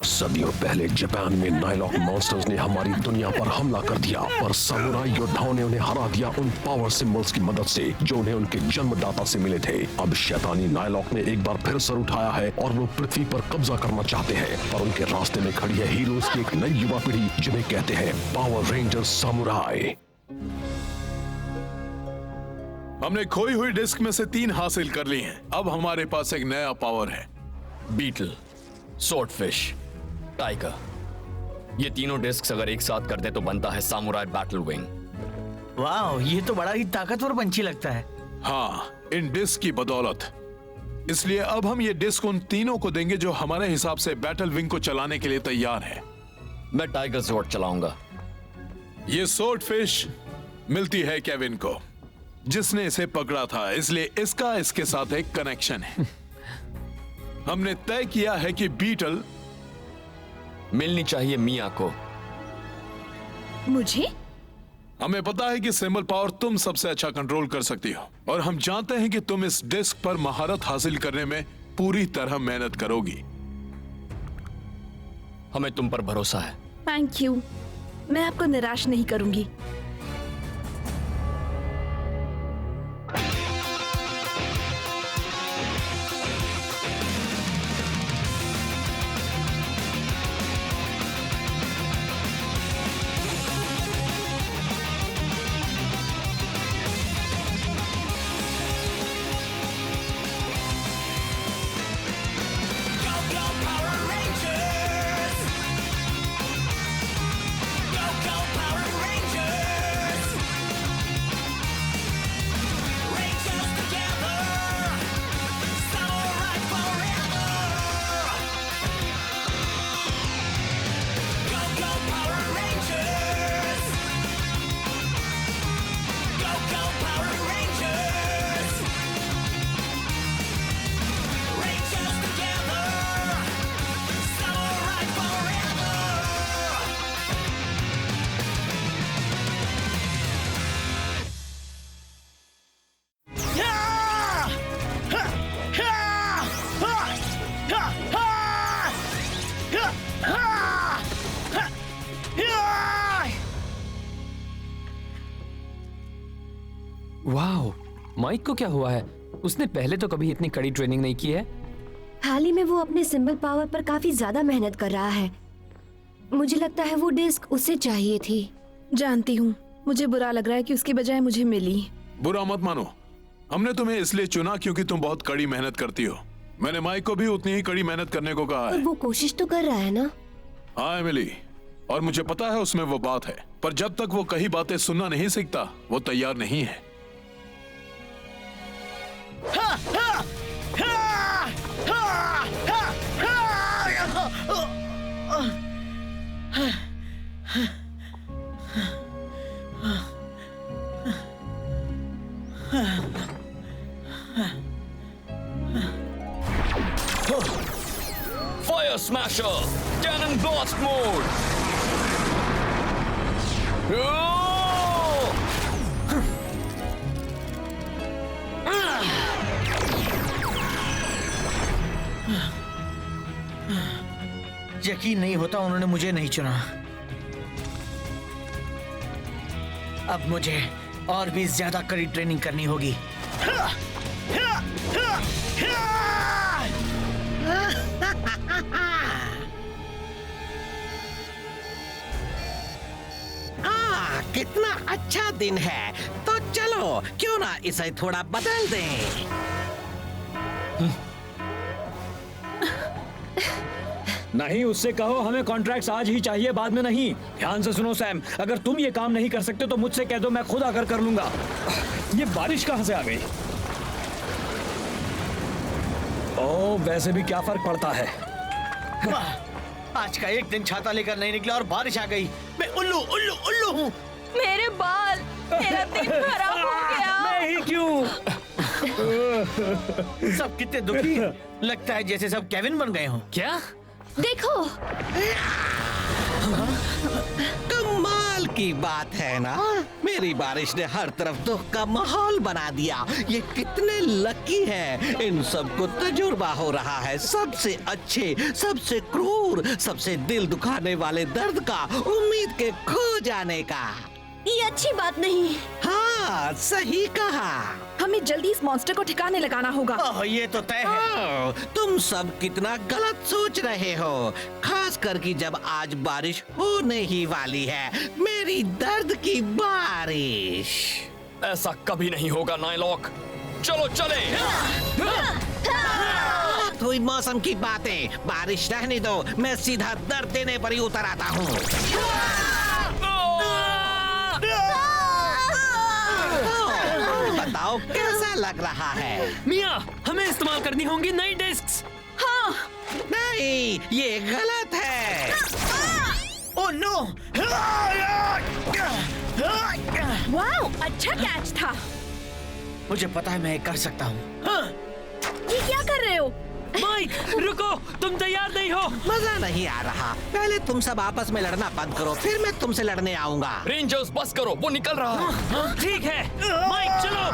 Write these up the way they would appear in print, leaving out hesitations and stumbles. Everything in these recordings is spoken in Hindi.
सदियों पहले जापान में नाइलॉक मॉन्स्टर्स ने हमारी दुनिया पर हमला कर दिया, पर सामुराई योद्धाओं ने उन्हें हरा दिया उन पावर सिंबल्स की मदद से जो उन्हें उनके जन्मदाता से मिले थे। अब शैतानी नाइलॉक ने एक बार फिर सर उठाया है और वो पृथ्वी पर कब्जा करना चाहते हैं, पर उनके रास्ते में खड़ी है हीरोज की एक नई युवा पीढ़ी जिन्हें कहते हैं पावर रेंजर्स सामुराई। हमने खोई हुई डिस्क में से 3 हासिल कर ली हैं। अब हमारे पास एक नया पावर है। Beetle, swordfish, tiger. ये तीनों डिस्क्स अगर एक साथ कर दे तो बनता है सामुराई बैटल विंग। वाह, ये तो बड़ा ही ताकतवर पंछी लगता है। हाँ, इन डिस्क की बदौलत। इसलिए अब हम ये डिस्क उन तीनों को देंगे जो हमारे हिसाब से बैटल विंग को चलाने के लिए तैयार है। मैं टाइगर स्वॉर्ड चलाऊंगा। ये स्वॉर्ड फिश मिलती है केविन को, जिसने इसे पकड़ा था, इसलिए इसका इसके साथ एक कनेक्शन है। हमने तय किया है कि बीटल मिलनी चाहिए मिया को। मुझे? हमें पता है कि सिंबल पावर तुम सबसे अच्छा कंट्रोल कर सकती हो, और हम जानते हैं कि तुम इस डिस्क पर महारत हासिल करने में पूरी तरह मेहनत करोगी। हमें तुम पर भरोसा है। थैंक यू, मैं आपको निराश नहीं करूंगी। वाह, माइक को क्या हुआ है? उसने पहले तो कभी इतनी कड़ी ट्रेनिंग नहीं की है। हाल ही में वो अपने सिंबल पावर पर काफी ज्यादा मेहनत कर रहा है। मुझे लगता है वो डिस्क उसे चाहिए थी। जानती हूँ, मुझे बुरा लग रहा है कि उसकी बजाय मुझे मिली। बुरा मत मानो, हमने तुम्हें इसलिए चुना क्योंकि तुम बहुत कड़ी मेहनत करती हो। मैंने माइक को भी उतनी ही कड़ी मेहनत करने को कहा और है। वो कोशिश तो कर रहा है ना। हाँ एमिली, और मुझे पता है उसमें वो बात है, पर जब तक वो कई बातें सुनना नहीं सीखता, वो तैयार नहीं है। Fire Smasher! Cannon Blast Mode! यकीन नहीं होता उन्होंने मुझे नहीं चुना। अब मुझे और भी ज्यादा कड़ी ट्रेनिंग करनी होगी। कितना अच्छा दिन है, तो चलो क्यों ना इसे थोड़ा बदल दें। नहीं, उससे कहो हमें कॉन्ट्रैक्ट्स आज ही चाहिए, बाद में नहीं। ध्यान से सुनो सैम, अगर तुम ये काम नहीं कर सकते तो मुझसे कह दो, मैं खुद आकर कर लूंगा। ये बारिश कहाँ से आ गई? ओह, वैसे भी क्या फर्क पड़ता है। वाह, आज का एक दिन छाता लेकर नहीं निकला और बारिश आ गई। मैं उल्लू उल्लू उल्लू हूँ। मेरे बाल, मेरा दिन खराब हो गया। नहीं, क्यों? सब कितने दुखी, लगता है जैसे सब केविन बन गए हों। क्या? देखो। कमाल की बात है ना, मेरी बारिश ने हर तरफ दुख का माहौल बना दिया। ये कितने लकी हैं, इन सबको तजुर्बा हो रहा है सबसे अच्छे, सबसे क्रूर, सबसे दिल दुखाने वाले दर्द का, उम्मीद के खो जाने का। ये अच्छी बात नहीं। हाँ, सही कहा। हमें जल्दी इस मॉन्स्टर को ठिकाने लगाना होगा। ओह, ये तो तय है। तुम सब कितना गलत सोच रहे हो, खास करके जब आज बारिश होने ही वाली है, मेरी दर्द की बारिश। ऐसा कभी नहीं होगा नायलॉक, चलो चले। बहुत हुई मौसम की बातें, बारिश रहने दो, मैं सीधा दर्द देने पर ही उतर आता हूँ। बताओ कैसा लग रहा है? मिया, हमें इस्तेमाल करनी होंगी नई डिस्क्स। हाँ। नहीं, ये गलत है। Oh no! वाओ, अच्छा कैच था। मुझे पता है मैं ये कर सकता हूँ। ये क्या कर रहे हो? माइक, रुको, तुम तैयार नहीं हो। मजा नहीं आ रहा। पहले तुम सब आपस में लड़ना बंद करो, फिर मैं तुमसे लड़ने आऊंगा। रेंजर्स बस करो, वो निकल रहा है। ठीक है, माइक चलो।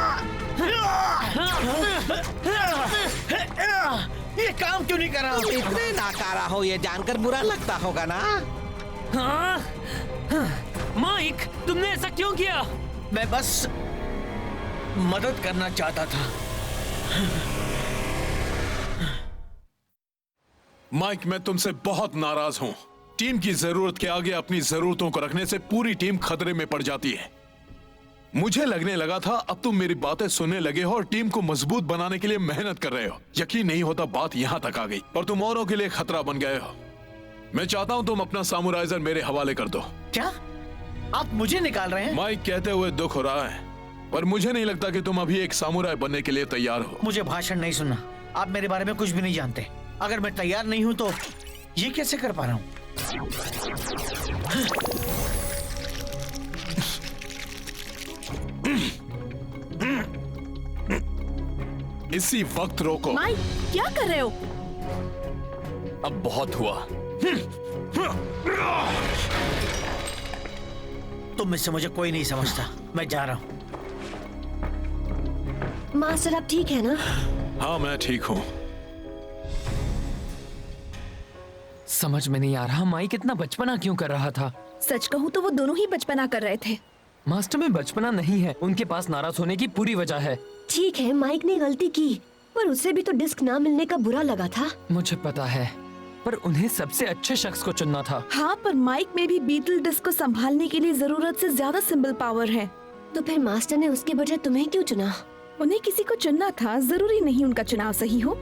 ये काम क्यों नहीं कर रहा? इतने नाकारा हो ये जानकर बुरा लगता होगा ना? हाँ? माइक, तुमने ऐसा क्यों किया? मैं बस मदद करना चाहता था। माइक, मैं तुमसे बहुत नाराज हूँ। टीम की जरूरत के आगे अपनी जरूरतों को रखने से पूरी टीम खतरे में पड़ जाती है। मुझे लगने लगा था अब तुम मेरी बातें सुनने लगे हो और टीम को मजबूत बनाने के लिए मेहनत कर रहे हो। यकीन नहीं होता बात यहाँ तक आ गई और तुम औरों के लिए खतरा बन गए हो। मैं चाहता हूँ तुम अपना सामुराइजर मेरे हवाले कर दो। क्या आप मुझे निकाल रहे हैं? माइक कहते हुए दुख हो रहा है, पर मुझे नहीं लगता कि तुम अभी एक सामुराई बनने के लिए तैयार हो। मुझे भाषण नहीं सुनना। आप मेरे बारे में कुछ भी नहीं जानते। अगर मैं तैयार नहीं हूं तो ये कैसे कर पा रहा हूं? इसी वक्त रोको। माइक, क्या कर रहे हो? अब बहुत हुआ। तुम में से मुझे कोई नहीं समझता। मैं जा रहा हूं। मास्टर, आप ठीक है ना? हाँ, मैं ठीक हूँ। समझ में नहीं आ रहा माइक इतना बचपना क्यों कर रहा था। सच कहूँ तो वो दोनों ही बचपना कर रहे थे। मास्टर में बचपना नहीं है, उनके पास नाराज होने की पूरी वजह है। ठीक है, माइक ने गलती की, पर उसे भी तो डिस्क ना मिलने का बुरा लगा था। मुझे पता है, पर उन्हें सबसे अच्छे शख्स को चुनना था। हाँ, पर माइक में भी बीटल डिस्क को संभालने के लिए जरूरत से ज्यादा सिंबल पावर है। तो फिर मास्टर ने उसके बजाय तुम्हें क्यों चुना? उन्हें किसी को चुनना था, जरूरी नहीं उनका चुनाव सही हो।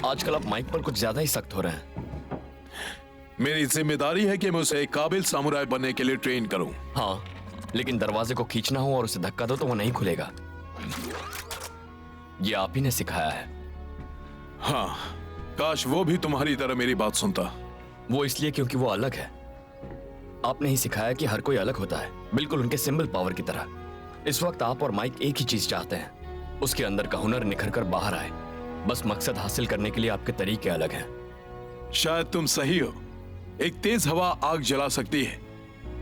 आजकल आप माइक पर कुछ ज्यादा ही सख्त हो रहे हैं। मेरी जिम्मेदारी है कि मैं उसे एक काबिल सामुराई बनने के लिए ट्रेन करूं। हाँ, लेकिन दरवाजे को खींचना हो और उसे धक्का दो तो वो नहीं खुलेगा। ये आप ही ने सिखाया है। हाँ, काश वो भी तुम्हारी तरह मेरी बात सुनता। वो इसलिए क्योंकि वो अलग है। आपने ही सिखाया कि हर कोई अलग होता है, बिल्कुल उनके सिंबल पावर की तरह। इस वक्त आप और माइक एक ही चीज चाहते हैं, उसके अंदर का हुनर निखर कर बाहर आए। बस मकसद हासिल करने के लिए आपके तरीके अलग हैं। शायद तुम सही हो। एक तेज हवा आग जला सकती है,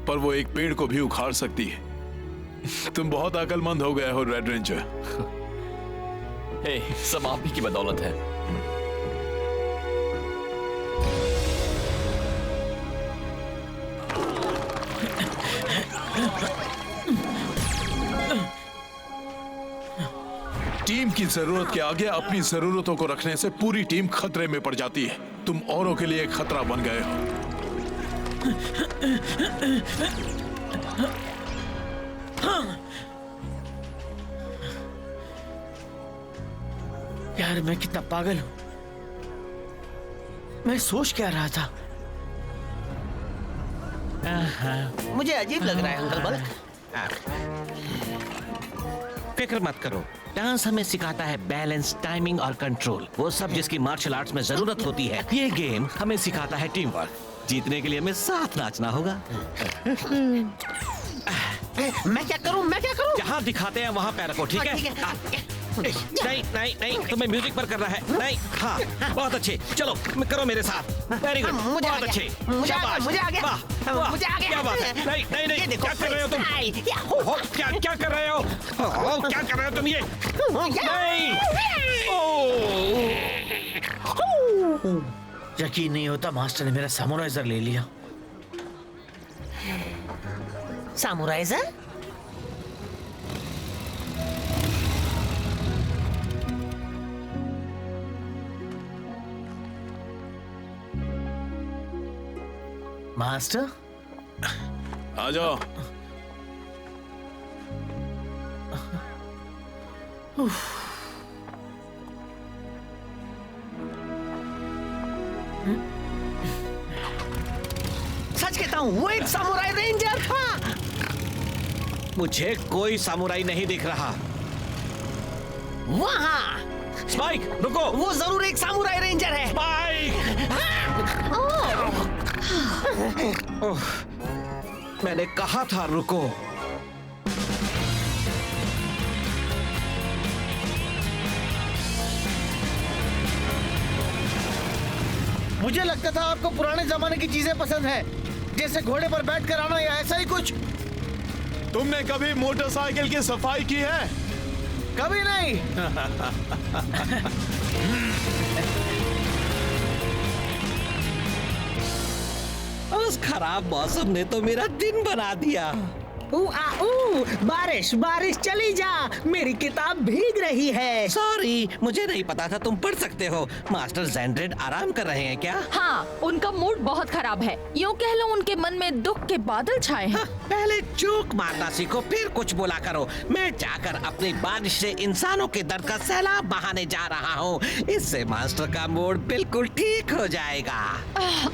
पर वो एक पेड़ को भी उखाड़ सकती है। तुम बहुत अक्लमंद हो गए हो रेड रेंजर। हे, सब आप ही की बदौलत है। टीम की जरूरत के आगे अपनी जरूरतों को रखने से पूरी टीम खतरे में पड़ जाती है। तुम औरों के लिए एक खतरा बन गए हो। यार, मैं कितना पागल हूं। मैं सोच क्या रहा था? मुझे अजीब लग रहा है अंकल बल्क। फिक्र मत करो, डांस हमें सिखाता है बैलेंस, टाइमिंग और कंट्रोल, वो सब जिसकी मार्शल आर्ट्स में जरूरत होती है। ये गेम हमें सिखाता है टीम वर्क। जीतने के लिए हमें साथ नाचना होगा। मैं क्या करूं? जहाँ दिखाते हैं वहाँ पैर रखो, ठीक है? नहीं नहीं नहीं, तुम्हें म्यूजिक पर करना है। नहीं, हाँ, बहुत अच्छे, चलो करो मेरे साथ। वेरी गुड, बहुत अच्छे, शाबाश, वाह, वाह, क्या बात है। नहीं नहीं नहीं, क्या कर रहे हो तुम? क्या कर रहे हो? क्या कर रहे हो तुम ये? नहीं, यकीन नहीं होता मास्टर ने मेरा सामुराइजर ले लिया। सामुराइजर? मास्टर आ जाओ। सच कहता हूँ वो एक सामुराई रेंजर था। मुझे कोई सामुराई नहीं दिख रहा। वहाँ स्पाइक, रुको। वो जरूर एक सामुराई रेंजर है। स्पाइक! ओह, मैंने कहा था रुको। मुझे लगता था आपको पुराने जमाने की चीजें पसंद है, जैसे घोड़े पर बैठकर आना या ऐसा ही कुछ। तुमने कभी मोटरसाइकिल की सफाई की है? कभी नहीं। उस खराब मौसम ने तो मेरा दिन बना दिया। बारिश बारिश चली जा, मेरी किताब भीग रही है। सॉरी, मुझे नहीं पता था तुम पढ़ सकते हो। मास्टर ज़ेंड्रेड आराम कर रहे हैं क्या? हाँ, उनका मूड बहुत खराब है। यूँ कह लो उनके मन में दुख के बादल छाए हैं। हाँ, पहले जोक मारना सीखो, फिर कुछ बोला करो। मैं जाकर अपनी बारिश से इंसानों के दर्द का सैलाब बहाने जा रहा हूँ। इससे मास्टर का मूड बिल्कुल ठीक हो जाएगा।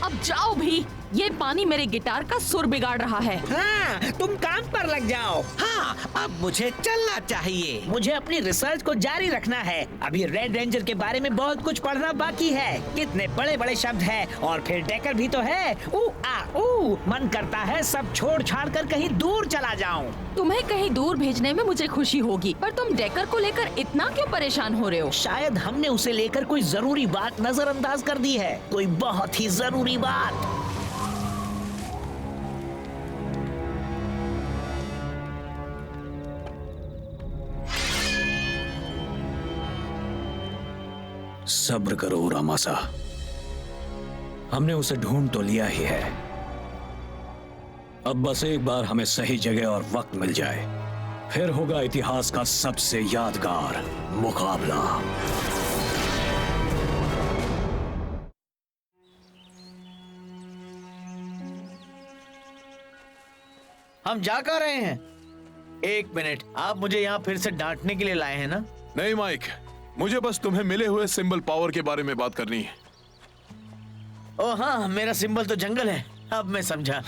अब जाओ भी, ये पानी मेरे गिटार का सुर बिगाड़ रहा है। हाँ, तुम काम पर लग जाओ। हाँ, अब मुझे चलना चाहिए। मुझे अपनी रिसर्च को जारी रखना है। अभी रेड रेंजर के बारे में बहुत कुछ पढ़ना बाकी है। कितने बड़े बड़े शब्द हैं, और फिर डेकर भी तो है। मन करता है सब छोड़ छाड़ कर कहीं दूर चला जाऊं। तुम्हें कहीं दूर भेजने में मुझे खुशी होगी, पर तुम डेकर को लेकर इतना क्यों परेशान हो रहे हो? शायद हमने उसे लेकर कोई जरूरी बात नजरअंदाज कर दी है, कोई बहुत ही जरूरी बात। सब्र करो रामासा, हमने उसे ढूंढ तो लिया ही है। अब बस एक बार हमें सही जगह और वक्त मिल जाए, फिर होगा इतिहास का सबसे यादगार मुकाबला। हम जा कर रहे हैं। एक मिनट, आप मुझे यहाँ फिर से डांटने के लिए लाए हैं ना? नहीं माइक, मुझे बस तुम्हें मिले हुए सिंबल पावर के बारे में बात करनी है। ओ हाँ, मेरा सिंबल तो जंगल है। अब मैं समझा।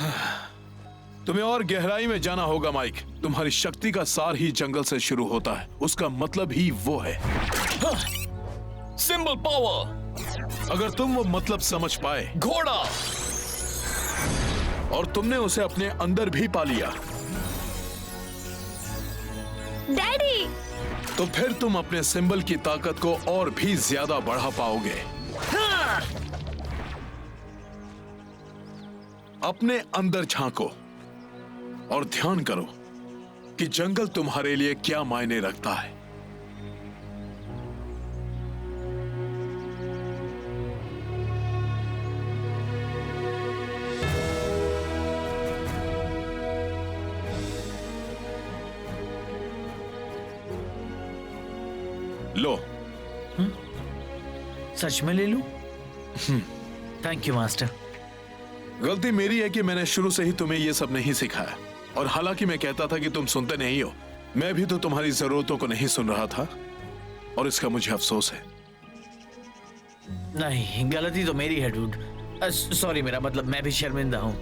तुम्हें और गहराई में जाना होगा माइक। तुम्हारी शक्ति का सार ही जंगल से शुरू होता है, उसका मतलब ही वो है सिंबल पावर। अगर तुम वो मतलब समझ पाए, घोड़ा, और तुमने उसे अपने अंदर भी पा लिया, डैडी, तो फिर तुम अपने सिंबल की ताकत को और भी ज्यादा बढ़ा पाओगे। अपने अंदर झांको और ध्यान करो कि जंगल तुम्हारे लिए क्या मायने रखता है। लो। सच में ले लूं? Thank you master. गलती मेरी है कि मैंने शुरू से ही तुम्हें यह सब नहीं सिखाया, और हालांकि मैं कहता था कि तुम सुनते नहीं हो, मैं भी तो तुम्हारी जरूरतों को नहीं सुन रहा था, और इसका मुझे अफसोस है। नहीं, गलती तो मेरी है डूड। सॉरी, मेरा मतलब मैं भी शर्मिंदा हूं।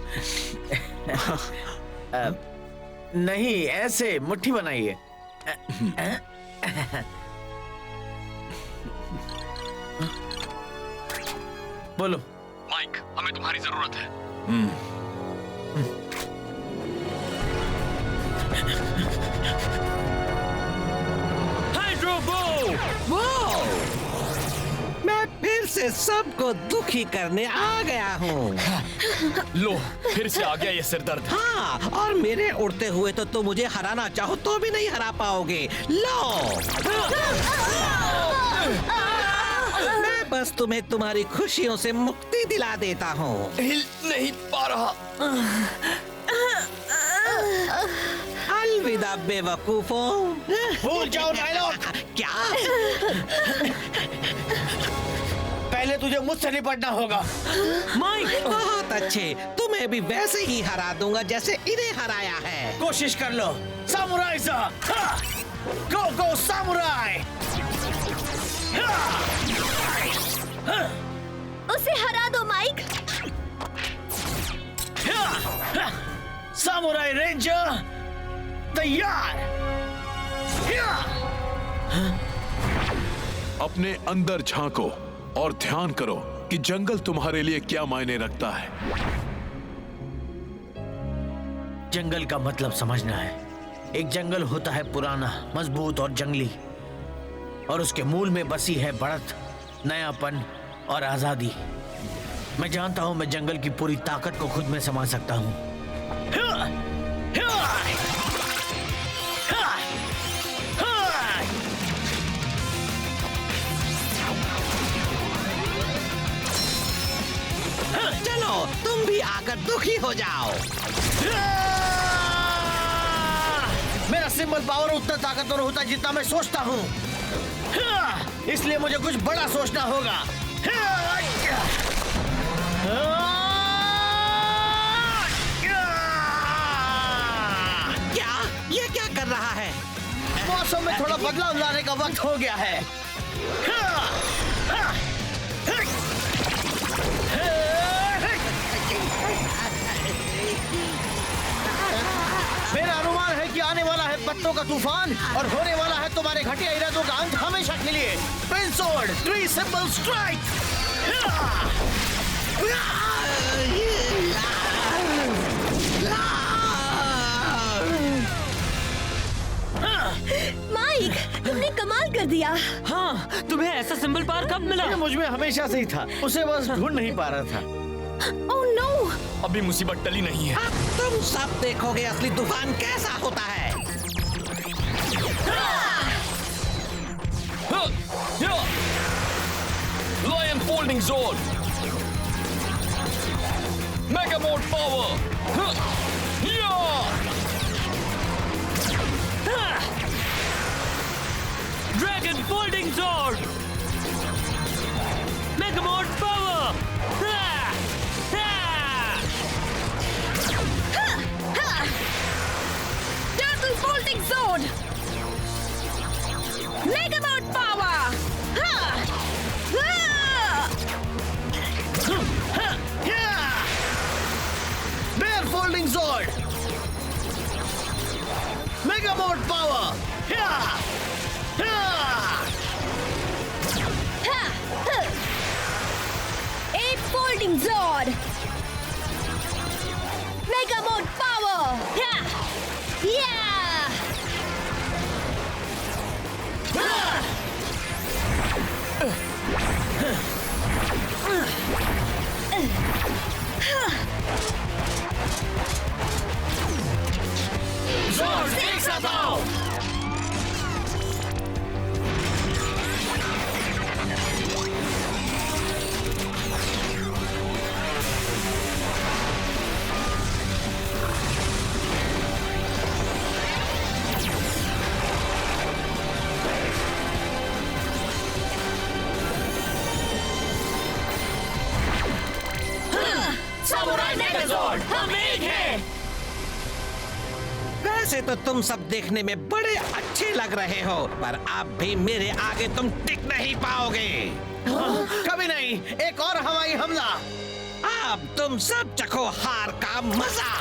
नहीं, ऐसे मुट्ठी बनाइए। बोलो। माइक, हमें तुम्हारी जरूरत है। से सबको दुखी करने आ गया हूँ। लो, फिर से आ गया ये सिरदर्द। हाँ, और मेरे उड़ते हुए तो तुम मुझे हराना चाहो तो भी नहीं हरा पाओगे। लो, मैं बस तुम्हें तुम्हारी खुशियों से मुक्ति दिला देता हूँ। हिल नहीं पा रहा। अलविदा बेवकूफों। भूल जाओ नायलॉक। क्या? पहले तुझे मुझसे निपटना होगा। माइक, बहुत अच्छे, तुम्हें भी वैसे ही हरा दूंगा जैसे इन्हें हराया है। कोशिश कर लो सामुराई सा। गो गो सामुराई। उसे हरा दो माइक। सामुराई रेंजर तैयार। अपने अंदर झांको और ध्यान करो कि जंगल तुम्हारे लिए क्या मायने रखता है। जंगल का मतलब समझना है। एक जंगल होता है पुराना, मजबूत और जंगली, और उसके मूल में बसी है बढ़त, नयापन और आजादी। मैं जानता हूं मैं जंगल की पूरी ताकत को खुद में समा सकता हूं। चलो, तुम भी आकर दुखी हो जाओ। मेरा सिंबल पावर उतना ताकतवर होता है जितना मैं सोचता हूँ, इसलिए मुझे कुछ बड़ा सोचना होगा। क्या? ये क्या कर रहा है? मौसम में थोड़ा बदलाव लाने का वक्त हो गया है। मेरा अनुमान है कि आने वाला है पत्तों का तूफान और होने वाला है तुम्हारे घटिया इरादों का अंत हमेशा के लिए। Prince sword 3 symbol strike. Mike, तुमने कमाल कर दिया। हाँ, तुम्हें ऐसा सिंबल पावर कब मिला? ये मुझ में हमेशा से ही था, उसे बस ढूंढ नहीं पा रहा था। Oh no! अभी मुसीबत टली नहीं है। अब तुम सब देखोगे असली तूफान कैसा होता है। Lion folding sword. Mega mode power. Dragon folding sword, mega mode power. Turtle folding sword, mega mode power. Bear folding sword, mega mode power. एट folding zord, mega mode power. Sword एक साथ आओ। सामुराई मेगा स्वॉर्ड, हम एक हैं। वैसे तो तुम सब देखने में बड़े अच्छे लग रहे हो, पर अब भी मेरे आगे तुम टिक नहीं पाओगे। कभी नहीं। एक और हवाई हमला। अब तुम सब चखो हार का मजा।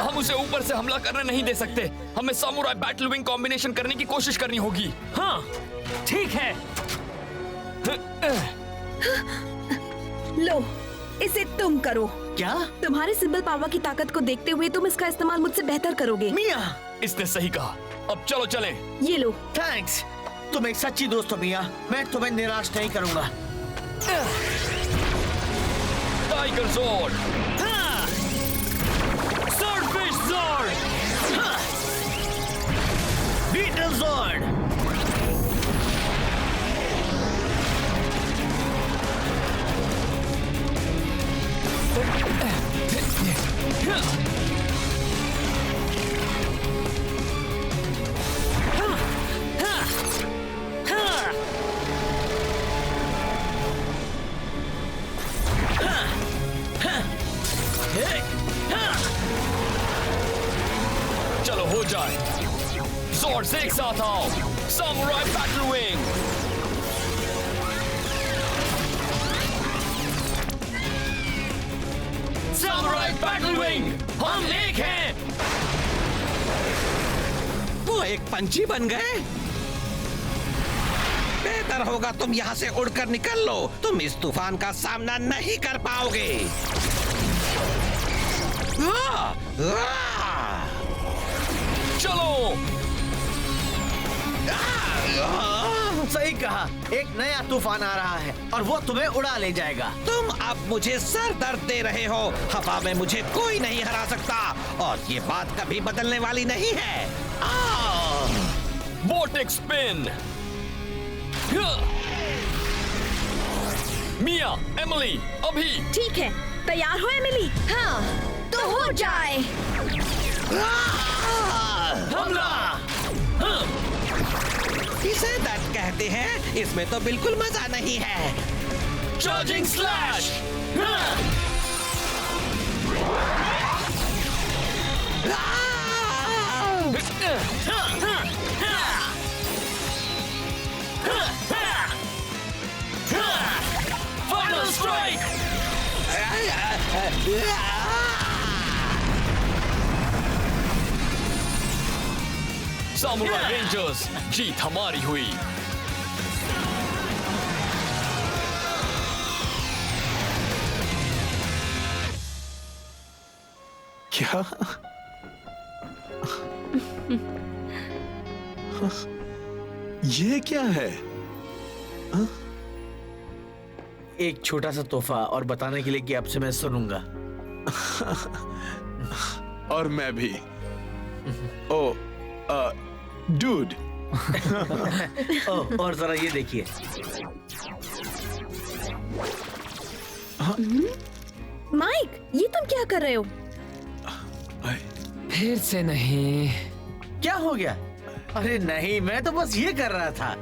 हम उसे ऊपर से हमला करने नहीं दे सकते। हमें सामुराई बैटल विंग कॉम्बिनेशन करने की कोशिश करनी होगी। हाँ, ठीक है। लो, इसे तुम करो। क्या? तुम्हारे सिंबल पावर की ताकत को देखते हुए तुम इसका इस्तेमाल मुझसे बेहतर करोगे। मिया, इसने सही कहा। अब चलो चलें। ये लो। थैंक्स। तुम एक सच्ची दोस्त हो मिया, मैं तुम्हें निराश नहीं करूंगा। टाइगर ज़ोर्ड, स्वॉर्डफिश ज़ोर्ड, बीटल ज़ोर्ड, चलो हो जाए। ज़ोर्ड्स एक साथ आओ। Samurai battle wing, samurai battle wing, हम एक हैं। वो एक पंछी बन गए। बेहतर होगा तुम यहाँ से उड़कर निकल लो, तुम इस तूफान का सामना नहीं कर पाओगे। चलो। सही कहा, एक नया तूफान आ रहा है और वो तुम्हें उड़ा ले जाएगा। तुम अब मुझे सर दर्द दे रहे हो। हवा में मुझे कोई नहीं हरा सकता और ये बात कभी बदलने वाली नहीं है। Vortex spin. मिया, एमिली, अभी। ठीक है, तैयार हो एमिली? हाँ, तो हो जाए। हमला। इसे दर्द कहते हैं, इसमें तो बिल्कुल मजा नहीं है। Charging slash. Final strike. Samurai rangers, जीत हमारी हुई। क्या? ये क्या है? एक छोटा सा तोहफा और बताने के लिए कि अब से मैं सुनूंगा। और मैं भी। ओ, डूड। और जरा ये देखिए। माइक, ये तुम क्या कर रहे हो? फिर से नहीं। क्या हो गया? अरे नहीं, मैं तो बस ये कर रहा था।